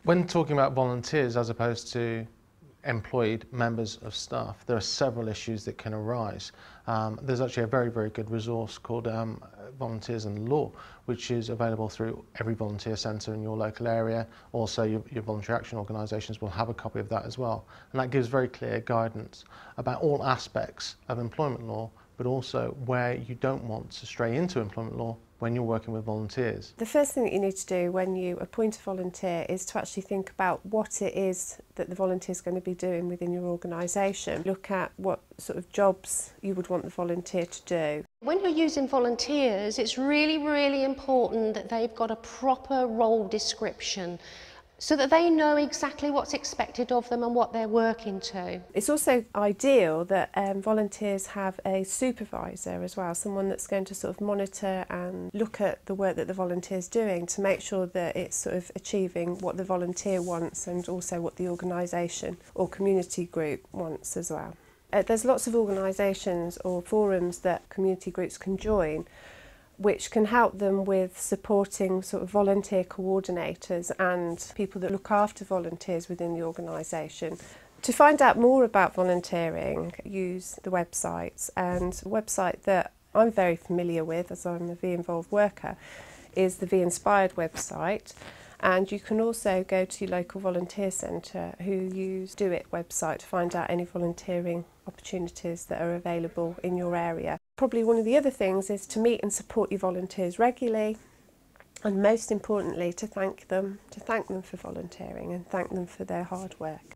When talking about volunteers as opposed to employed members of staff, there are several issues that can arise. There's actually a very, very good resource called Volunteers and Law, which is available through every volunteer centre in your local area. Also, your voluntary action organisations will have a copy of that as well. And that gives very clear guidance about all aspects of employment law, but also where you don't want to stray into employment law when you're working with volunteers. The first thing that you need to do when you appoint a volunteer is to actually think about what it is that the volunteer is going to be doing within your organisation. Look at what sort of jobs you would want the volunteer to do. When you're using volunteers, it's really, really important that they've got a proper role description so that they know exactly what's expected of them and what they're working to. It's also ideal that volunteers have a supervisor as well, someone that's going to sort of monitor and look at the work that the volunteer's doing to make sure that it's sort of achieving what the volunteer wants and also what the organisation or community group wants as well. There's lots of organisations or forums that community groups can join which can help them with supporting sort of volunteer coordinators and people that look after volunteers within the organisation. To find out more about volunteering, use the websites, and a website that I'm very familiar with as I'm a V-involved worker is the V-Inspired website. And you can also go to your local volunteer centre who use Do It website to find out any volunteering opportunities that are available in your area. Probably one of the other things is to meet and support your volunteers regularly, and most importantly to thank them for volunteering and thank them for their hard work.